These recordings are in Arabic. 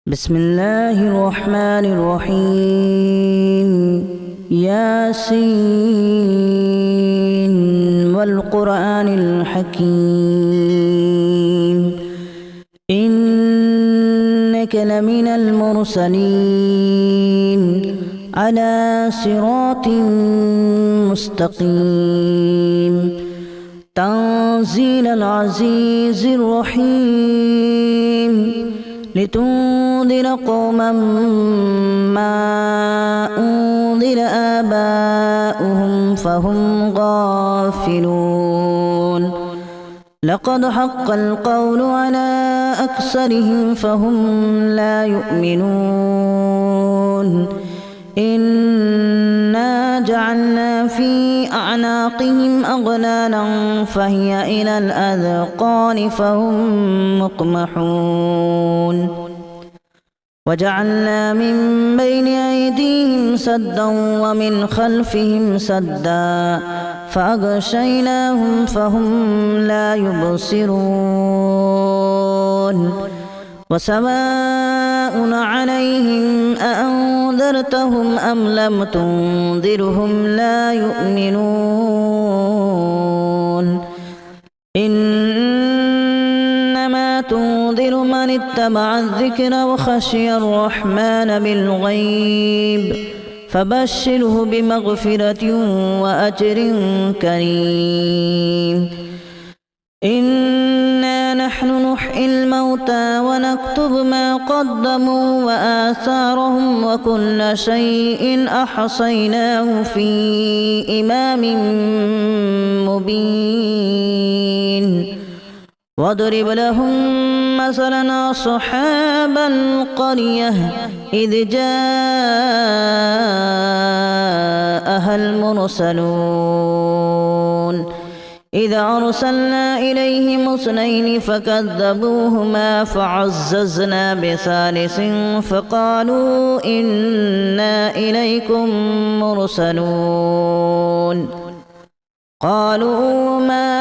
بسم الله الرحمن الرحيم ياسين والقرآن الحكيم إنك لمن المرسلين على صراط مستقيم تنزيل العزيز الرحيم لتنذر قوما ما أنذر آباؤهم فهم غافلون لقد حق القول على أكثرهم فهم لا يؤمنون إنا جعلنا في أعناقهم أغلالا فهي إلى الأذقان فهم مقمحون وجعلنا من بين أيديهم سدا ومن خلفهم سدا فأغشيناهم فهم لا يبصرون وسواء عليهم أأنذرتهم أم لم تنذرهم لا يؤمنون إنما تنذر من اتبع الذكر وخشي الرحمن بالغيب فبشره بمغفرة وأجر كريم إنا نحن نحيي الموتى ونكتب ما قدموا وآثارهم وكل شيء أحصيناه في إمام مبين واضرب لهم مثلا أصحاب القرية إذ جاءها المرسلون إذا أرسلنا إليهم اثنين فكذبوهما فعززنا بثالث فقالوا إنا إليكم مرسلون قالوا ما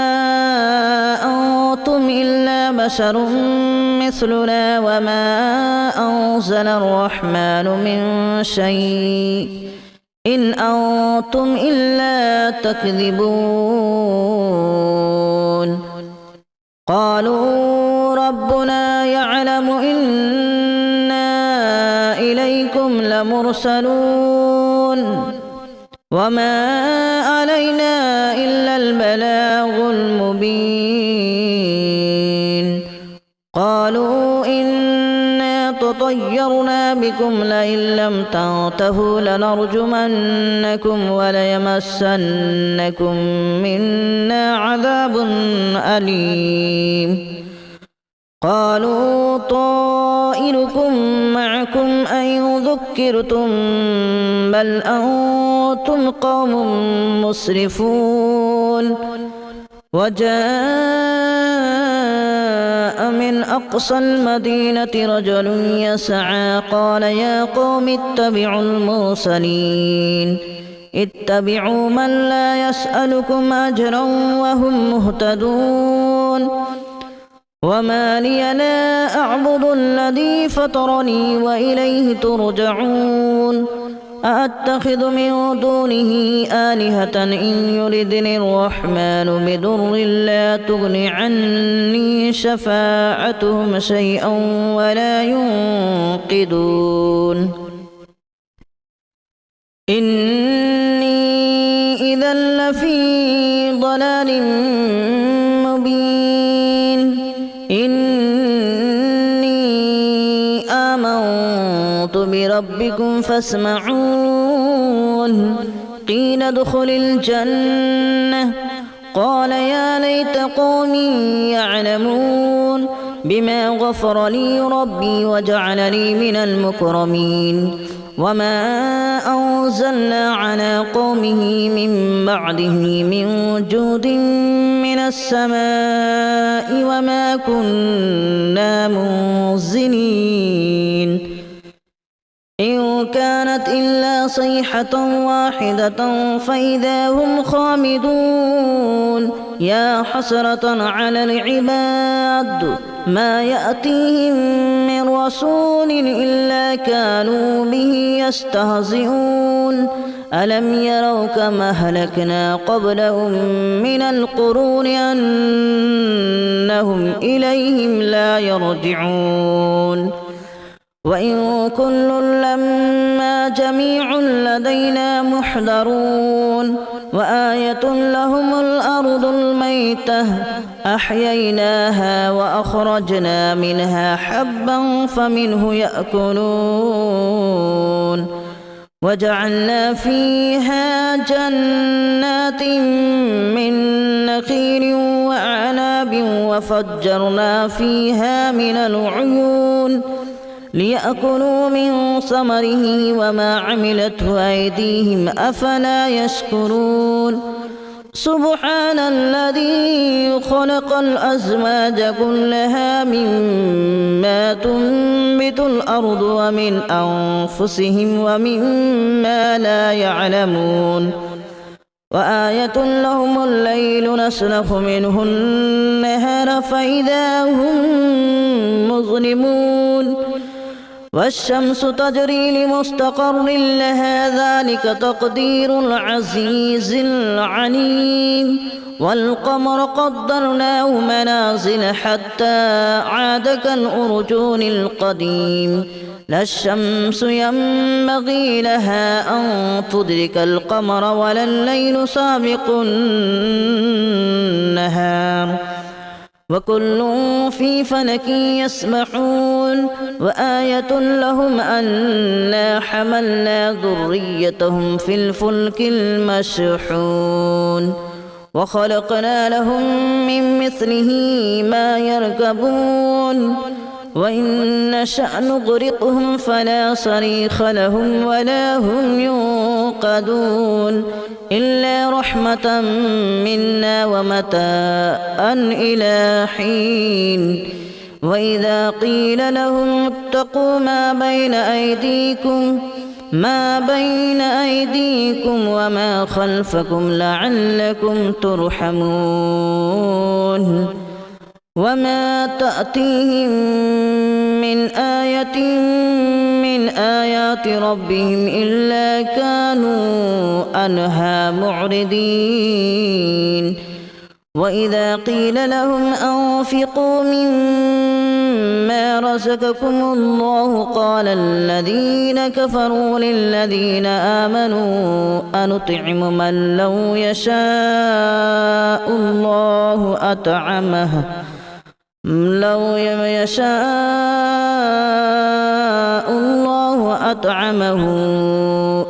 أنتم إلا بشر مثلنا وما أنزل الرحمن من شيء إن أنتم إلا تكذبون قالوا ربنا يعلم إنا إليكم لمرسلون وما علينا إلا البلاغ المبين قالوا إنا تطيرنا بكم لئن لم تنتهوا لنرجمنكم وليمسنكم منا عذاب أليم قالوا طائركم معكم أن ذكرتم بل أنتم قوم مسرفون وجاء من أقصى المدينة رجل يسعى قال يا قوم اتبعوا المرسلين اتبعوا من لا يسألكم أجرا وهم مهتدون وما لي لا أعبد الذي فطرني وإليه ترجعون أأتخذ من دونه آلهة إن يردني الرحمن بضر لا تغن عني شفاعتهم شيئا ولا ينقذون إني إذا لفي ضلال مبين إني آمنت بربكم فاسمعون قيل ادخل الجنة قال يا ليت قومي يعلمون بما غفر لي ربي وجعلني من المكرمين وما أنزلنا على قومه من بعده من جود من السماء وما كنا منزلين إن كانت إلا صيحة واحدة فإذا هم خامدون يا حسرة على العباد ما يأتيهم من رسول إلا كانوا به يستهزئون ألم يروا كما أهلكنا قبلهم من القرون أنهم إليهم لا يرجعون وإن كل لما جميع لدينا محضرون وآية لهم الأرض الميتة أحييناها وأخرجنا منها حبا فمنه يأكلون وجعلنا فيها جنات من نخيل وأعناب وفجرنا فيها من العيون ليأكلوا من ثمره وما عملته أيديهم أفلا يشكرون سبحان الذي خلق الأزواج كلها مما تنبت الأرض ومن أنفسهم ومما لا يعلمون وآية لهم الليل نسلخ منه النهار فإذا هم مظلمون والشمس تجري لمستقر لها ذلك تقدير العزيز العليم والقمر قدرناه منازل حتى عاد كالأرجون القديم لا الشمس ينبغي لها أن تدرك القمر ولا الليل سابق النهار وكل في فلك يسبحون وآية لهم أنا حملنا ذريتهم في الفلك المشحون وخلقنا لهم من مثله ما يركبون وإن نشأ نغرقهم فلا صريخ لهم ولا هم ينقذون إلا رحمة منا ومتاعا إلى حين وإذا قيل لهم اتقوا ما بين أيديكم وما خلفكم لعلكم ترحمون وما تأتيهم من آية من آيات ربهم إلا كانوا عنها معرضين وإذا قيل لهم أنفقوا مما رزقكم الله قال الذين كفروا للذين آمنوا أنطعم من لو يشاء الله أطعمه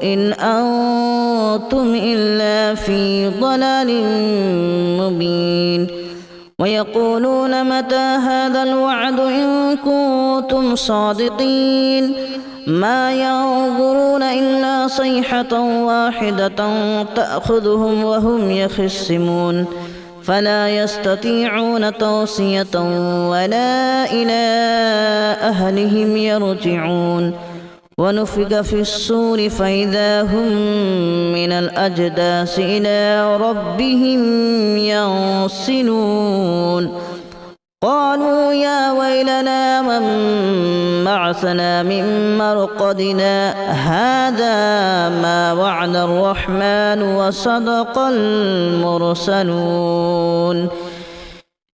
إن أنتم إلا في ضلال مبين ويقولون متى هذا الوعد إن كنتم صادقين ما ينظرون إلا صيحة واحدة تأخذهم وهم يخصمون فلا يستطيعون توصية ولا إلى أهلهم يرجعون ونفخ في الصور فإذا هم من الأجداث إلى ربهم ينسلون قالوا يا ويلنا من بعثنا من مرقدنا هذا ما وعد الرحمن وصدق المرسلون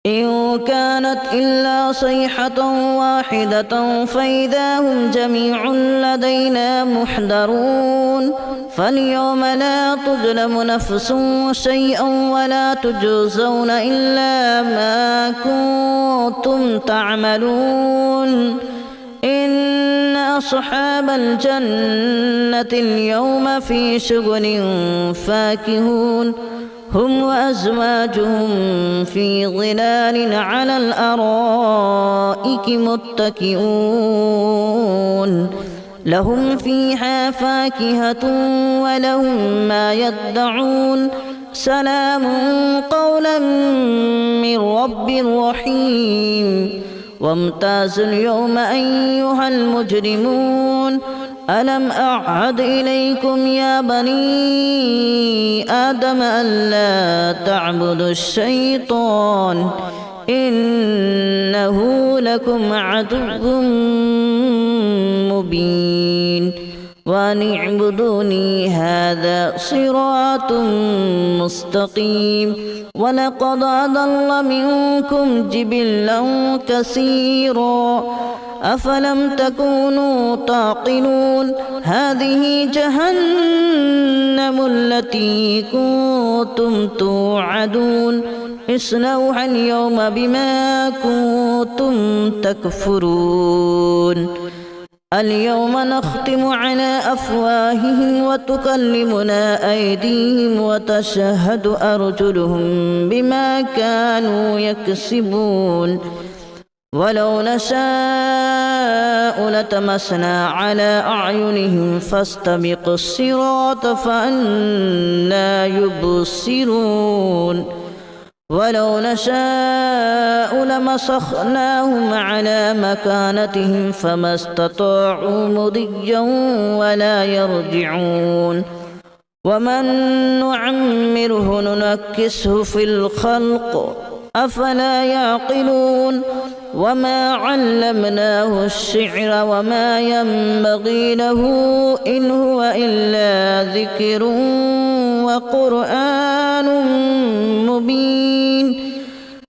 إن كانت إلا صيحة واحدة فإذا هم جميع لدينا محضرون فاليوم لا تظلم نفس شيئا ولا تجزون إلا ما كنتم تعملون إن أصحاب الجنة اليوم في شغل فاكهون هم وأزواجهم في ظلال على الأرائك متكئون لهم فيها فاكهة ولهم ما يدعون سلام قولا من رب رحيم وامتازوا اليوم أيها المجرمون ألم أعهد إليكم يا بني آدم ألا تعبدوا الشيطان إنه لكم عدو مبين وأن اعبدوني هذا صراط مستقيم ولقد أضل منكم جبلا كثيرا أفلم تكونوا تعقلون هذه جهنم التي كنتم توعدون اصلوها اليوم بما كنتم تكفرون اليوم نختم على أفواههم وتكلمنا أيديهم وتشهد أرجلهم بما كانوا يكسبون ولو نشاء لتمسنا على أعينهم فاستبقوا الصراط فأنى يبصرون ولو نشاء لمسخناهم على مكانتهم فما استطاعوا مضيا ولا يرجعون ومن نعمره ننكسه في الخلق أفلا يعقلون وما علمناه الشعر وما ينبغي له إن هو إلا ذكر وقرآن مبين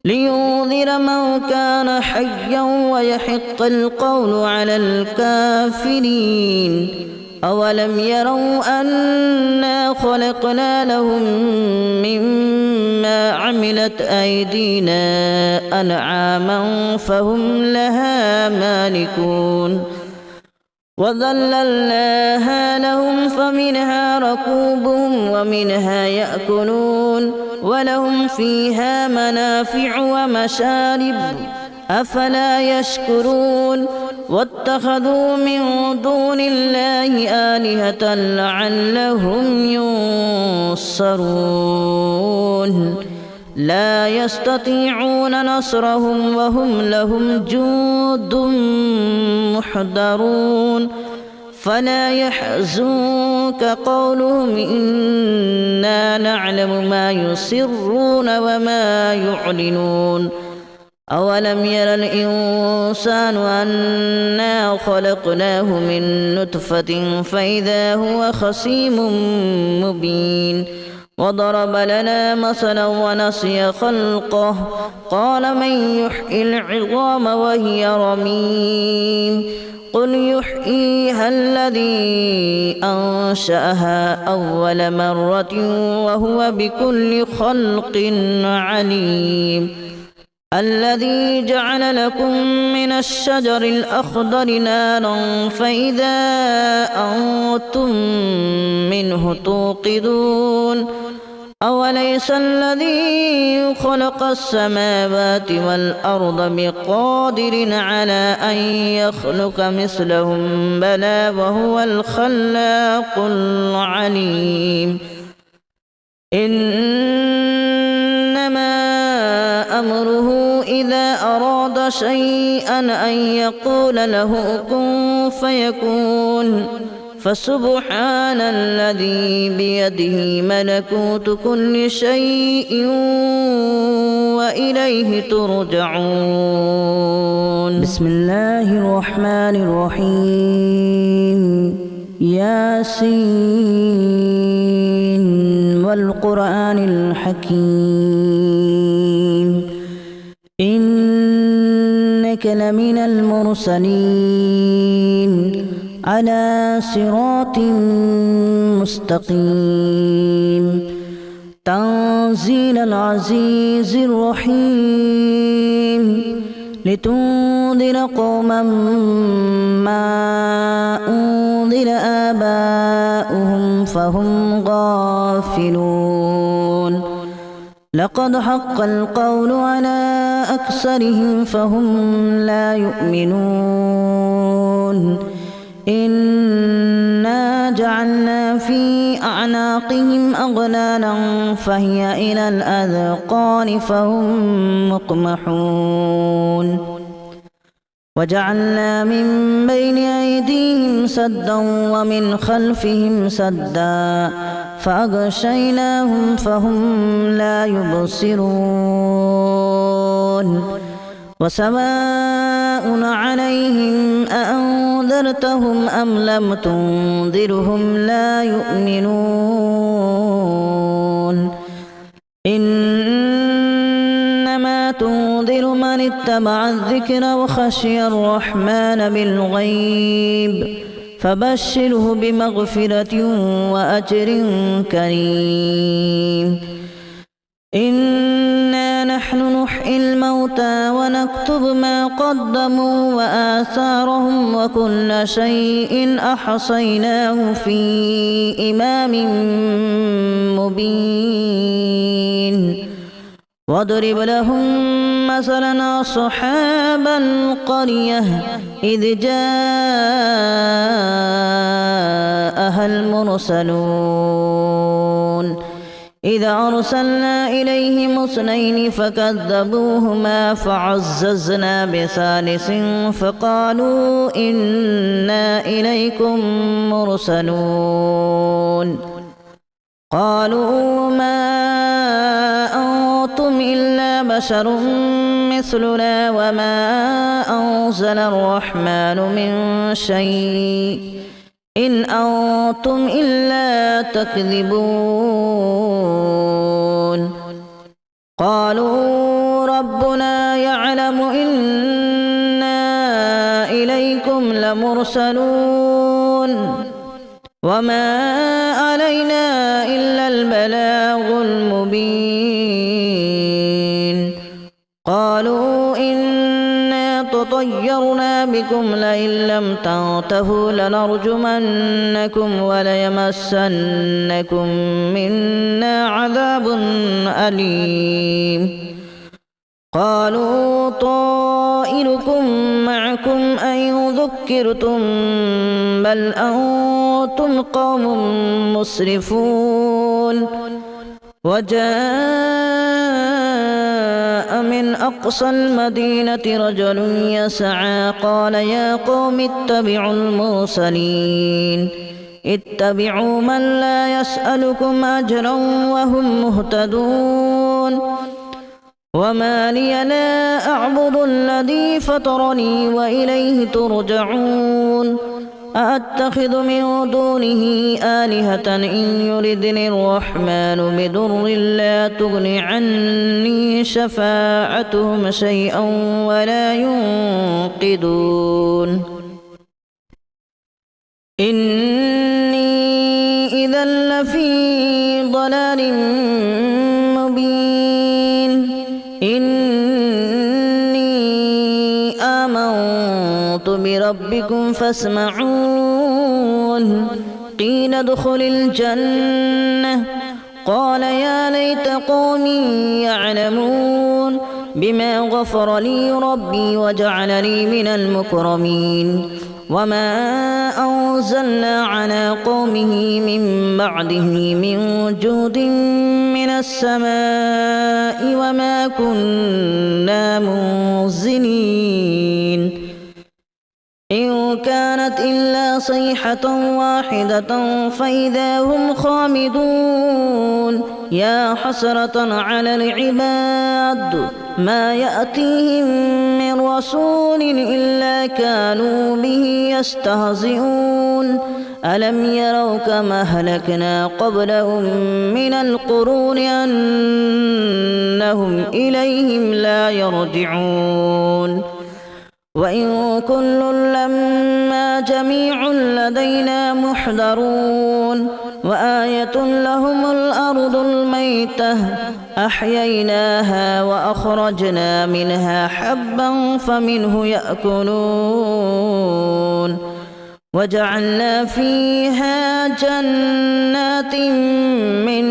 لينذر من كان حيا ويحق القول على الكافرين أولم يروا أنا خلقنا لهم مما عملت أيدينا أنعاما فهم لها مالكون وذللناها لهم فمنها ركوبهم ومنها يأكلون ولهم فيها منافع ومشارب أفلا يشكرون واتخذوا من دون الله آلهة لعلهم ينصرون لا يستطيعون نصرهم وهم لهم جند محضرون فلا يحزنك قولهم إنا نعلم ما يسرون وما يعلنون أولم ير الإنسان أنا خلقناه من نطفة فإذا هو خصيم مبين وضرب لنا مثلا ونسي خلقه قال من يحيي العظام وهي رميم قل يحييها الذي أنشأها أول مرة وهو بكل خلق عليم الذي جعل لكم من الشجر الأخضر نارا فإذا أنتم منه توقدون أوليس الذي خلق السماوات والأرض بقادر على أن يخلق مثلهم بلى وهو الخلاق العليم إنما أمره إذا أراد شيئا أن يقول له كن فيكون فسبحان الذي بيده ملكوت كل شيء وإليه ترجعون بسم الله الرحمن الرحيم ياسين والقرآن الحكيم إنك لمن المرسلين على صراط مستقيم تنزيل العزيز الرحيم لتنذر قوما ما أنذر آباؤهم فهم غافلون لقد حق القول على أكثرهم فهم لا يؤمنون إنا جعلنا في أعناقهم أغلالا فهي إلى الأذقان فهم مقمحون وجعلنا من بين أيديهم سدا ومن خلفهم سدا فأغشيناهم فهم لا يبصرون وسواء عليهم أأنذرتهم أم لم تنذرهم لا يؤمنون إنما تنذر من اتبع الذكر وخشي الرحمن بالغيب فبشره بمغفرة وأجر كريم إنا نحن نحيي الموتى ونكتب ما قدموا وآثارهم وكل شيء أحصيناه في إمام مبين واضرب لهم مثلا أصحاب القرية إذ جاءها المرسلون إذا أرسلنا إليهم اثنين فكذبوهما فعززنا بثالث فقالوا إنا إليكم مرسلون قالوا ما أنتم إلا بشر مثلنا وما أنزل الرحمن من شيء إن أنتم إلا تكذبون قالوا ربنا يعلم إنا إليكم لمرسلون وما علينا إلا البلاغ المبين قالوا إنا تطيرنا بكم لئن لم تنتهوا لنرجمنكم وليمسنكم منا عذاب أليم قالوا طائركم معكم أن ذكرتم بل أنتم قوم مسرفون وجاء من أقصى المدينة رجل يسعى قال يا قوم اتبعوا المرسلين اتبعوا من لا يسألكم أجرا وهم مهتدون وما لي لا أعبد الذي فطرني وإليه ترجعون أأتخذ من دونه آلهة إن يردني الرحمن بضر لا تغن عني شفاعتهم شيئا ولا ينقذون إني إذا لفي ضلال مبين إني آمنت بربكم فاسمعون قيل ادخل الجنة قال يا ليت قومي يعلمون بما غفر لي ربي وجعلني من المكرمين وما أنزلنا على قومه من بعده من جود من السماء وما كنا منزلين إن كانت إلا صيحة واحدة فإذا هم خامدون يا حسرة على العباد ما يأتيهم من رسول إلا كانوا به يستهزئون ألم يروا كما أهلكنا قبلهم من القرون أنهم إليهم لا يرجعون وإن كل لما جميع لدينا محضرون وآية لهم الأرض الميتة أحييناها وأخرجنا منها حبا فمنه يأكلون وجعلنا فيها جنات من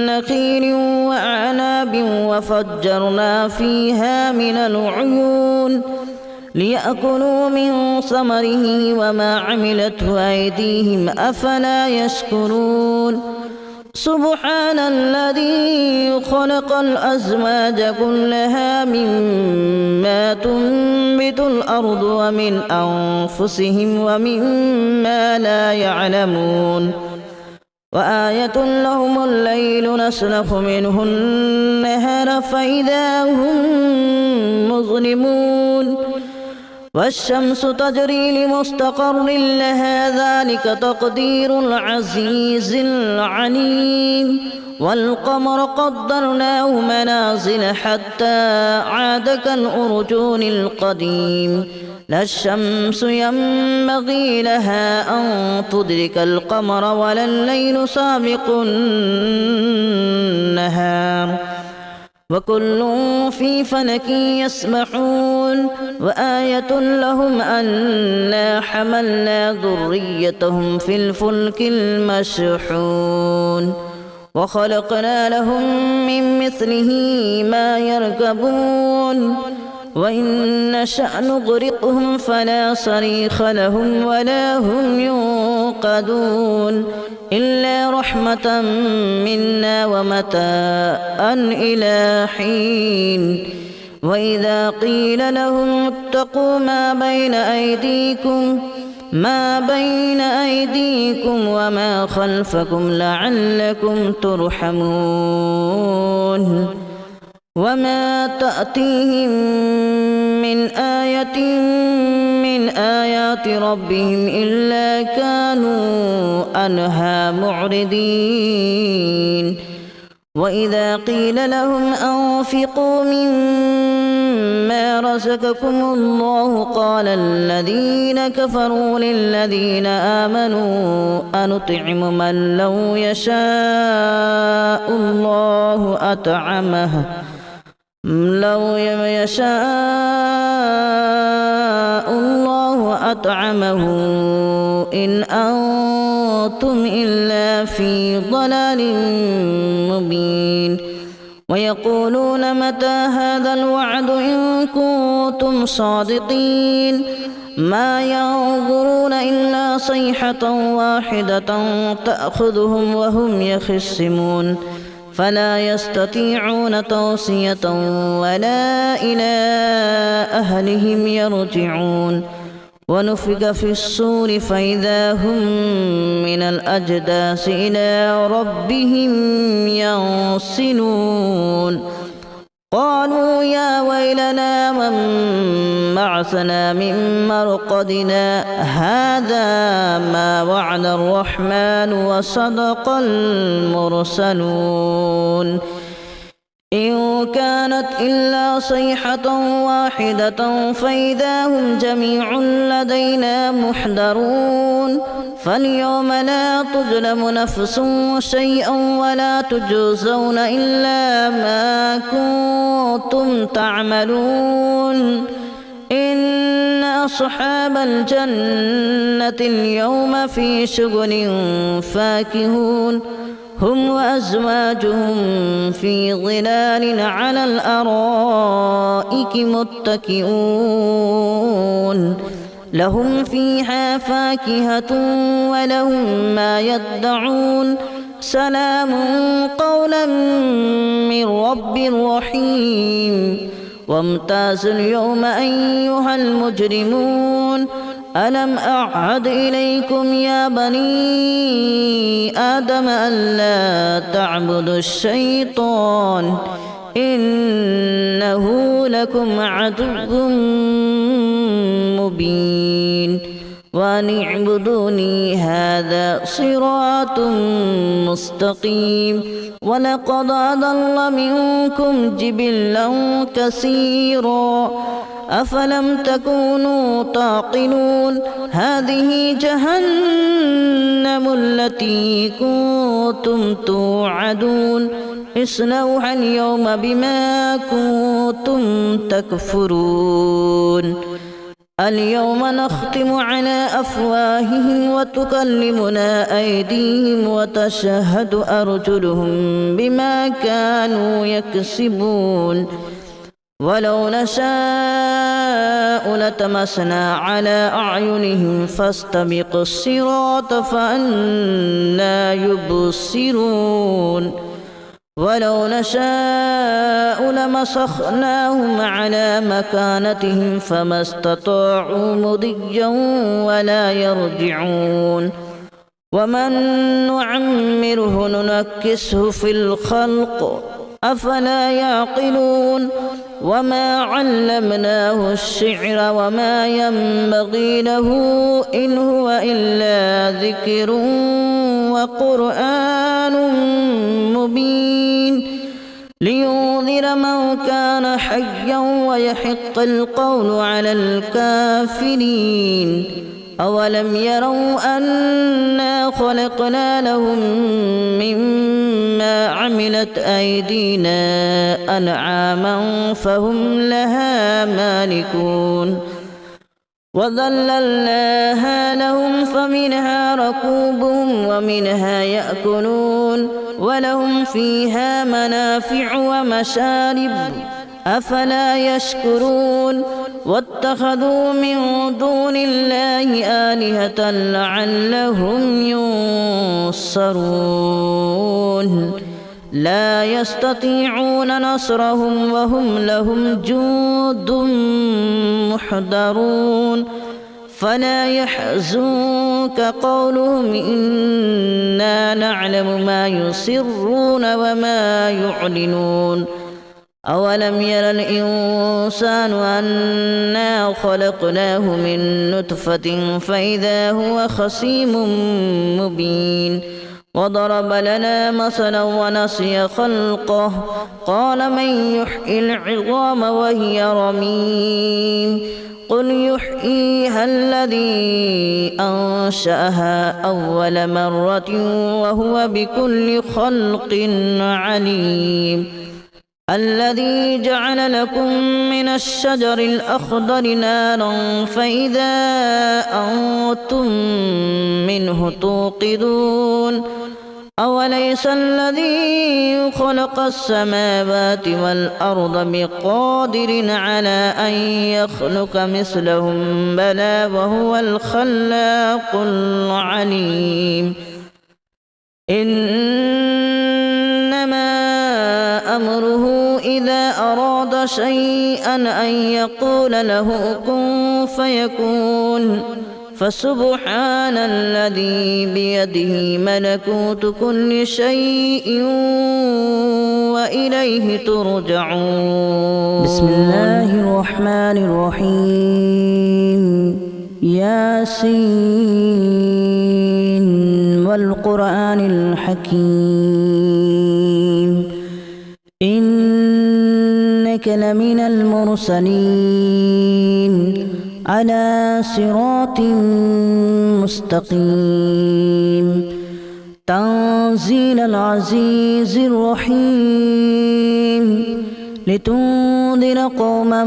نخيل وأعناب وفجرنا فيها من العيون ليأكلوا من ثمره وما عملته أيديهم أفلا يشكرون سبحان الذي خلق الأزواج كلها مما تنبت الأرض ومن أنفسهم ومما لا يعلمون وآية لهم الليل نسلخ منه النهار فإذا هم مظلمون والشمس تجري لمستقر لها ذلك تقدير العزيز العليم والقمر قدرناه منازل حتى عاد كالأرجون القديم لا الشمس ينبغي لها أن تدرك القمر ولا الليل سابق النهار وكل في فلك يسبحون وآية لهم أنا حملنا ذريتهم في الفلك المشحون وخلقنا لهم من مثله ما يركبون وإن نشأ نغرقهم فلا صريخ لهم ولا هم ينقذون إلا رحمة منا ومتاعا إلى حين وإذا قيل لهم اتقوا ما بين أيديكم وما خلفكم لعلكم ترحمون وما تأتيهم من آية من آيات ربهم إلا كانوا عنها معرضين وإذا قيل لهم أنفقوا مما رزقكم الله قال الذين كفروا للذين آمنوا أنطعم من لو يشاء الله أطعمه إن أنتم إلا في ضلال مبين ويقولون متى هذا الوعد إن كنتم صادقين ما ينظرون إلا صيحة واحدة تأخذهم وهم يخصمون فلا يستطيعون توصية ولا إلى أهلهم يرجعون ونفخ في الصور فإذا هم من الأجداث إلى ربهم ينسلون قالوا يا ويلنا من بعثنا من مرقدنا هذا ما وعد الرحمن وصدق المرسلون إن كانت إلا صيحة واحدة فإذا هم جميع لدينا محضرون فاليوم لا تظلم نفس شيئا ولا تجزون إلا ما كنتم تعملون إن أصحاب الجنة اليوم في شغل فاكهون هم وأزواجهم في ظلال على الأرائك متكئون لهم فيها فاكهة ولهم ما يدعون سلام قولا من رب رحيم وامتازوا اليوم أيها المجرمون ألم أعهد إليكم يا بني آدم ألا تعبدوا الشيطان إنه لكم عدو مبين وأن اعبدوني هذا صراط مستقيم ولقد أضل منكم جبلا كثيرا أفلم تكونوا تعقلون هذه جهنم التي كنتم توعدون اصلوها اليوم بما كنتم تكفرون اليوم نختم على أفواههم وتكلمنا أيديهم وتشهد أرجلهم بما كانوا يكسبون ولو نشاء لطمسنا على أعينهم فاستبقوا الصراط فأنى يبصرون ولو نشاء لمسخناهم على مكانتهم فما استطاعوا مضيا ولا يرجعون ومن نعمره ننكسه في الخلق أفلا يعقلون وما علمناه الشعر وما ينبغي له إن هو إلا ذكر وقرآن مبين لينذر من كان حيا ويحق القول على الكافرين أولم يروا أنا خلقنا لهم مما عملت أيدينا أنعاما فهم لها مالكون وذللناها لهم فمنها ركوبهم ومنها يأكلون ولهم فيها منافع ومشارب أفلا يشكرون واتخذوا من دون الله آلهة لعلهم ينصرون لا يستطيعون نصرهم وهم لهم جند محضرون فلا يحزنك قولهم إنا نعلم ما يسرون وما يعلنون أولم ير الإنسان أنا خلقناه من نطفة فإذا هو خصيم مبين وضرب لنا مثلا ونسي خلقه قال من يحيي العظام وهي رميم قل يحييها الذي أنشأها أول مرة وهو بكل خلق عليم الذي جعل لكم من الشجر الأخضر نارا فإذا أنتم منه توقدون أوليس الذي خلق السماوات والأرض بقادر على أن يخلق مثلهم بلى وهو الخلاق العليم إنما أمره إذا أراد شيئا أن يقول له كن فيكون فسبحان الذي بيده ملكوت كل شيء وإليه ترجعون بسم الله الرحمن الرحيم ياسين والقرآن الحكيم إنك لمن المرسلين على صراط مستقيم تنزيل العزيز الرحيم لتنذر قوما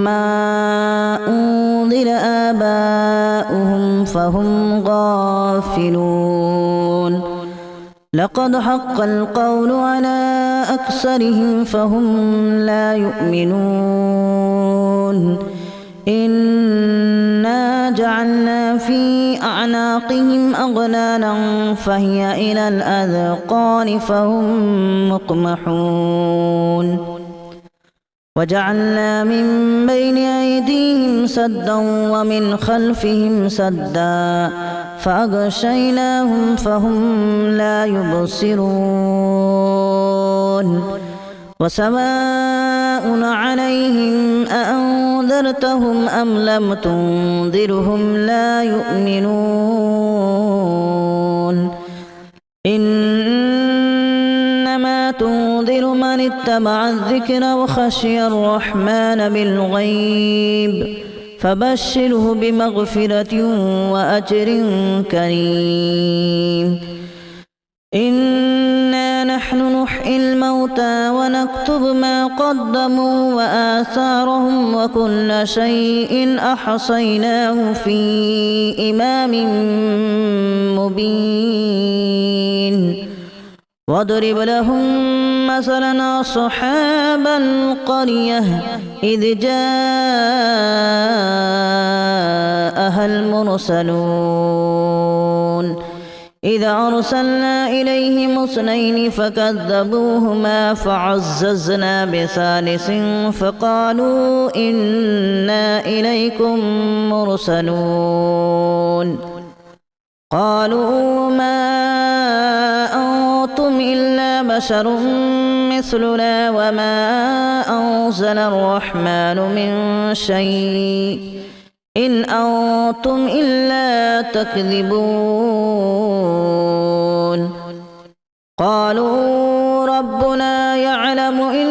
ما أنذر آباؤهم فهم غافلون لقد حق القول على أكثرهم فهم لا يؤمنون إنا جعلنا في أعناقهم أغلالا فهي إلى الأذقان فهم مقمحون وجعلنا من بين أيديهم سدا ومن خلفهم سدا فأغشيناهم فهم لا يبصرون وسواء عليهم أأنذرتهم أم لم تنذرهم لا يؤمنون إنما تنذر من اتبع الذكر وخشي الرحمن بالغيب فبشره بمغفرة وأجر كريم إنا نحن نحيي الموتى ونكتب ما قدموا وآثارهم وكل شيء أحصيناه في إمام مبين واضرب لهم مثلا أصحاب القرية إذ جاءها المرسلون إذ أرسلنا إليهم اثنين فكذبوهما فعززنا بثالث فقالوا إنا إليكم مرسلون قالوا ما أنتم إلا بشر مثلنا وما أنزل الرحمن من شيء إن أنتم إلا تكذبون قالوا ربنا يعلم إن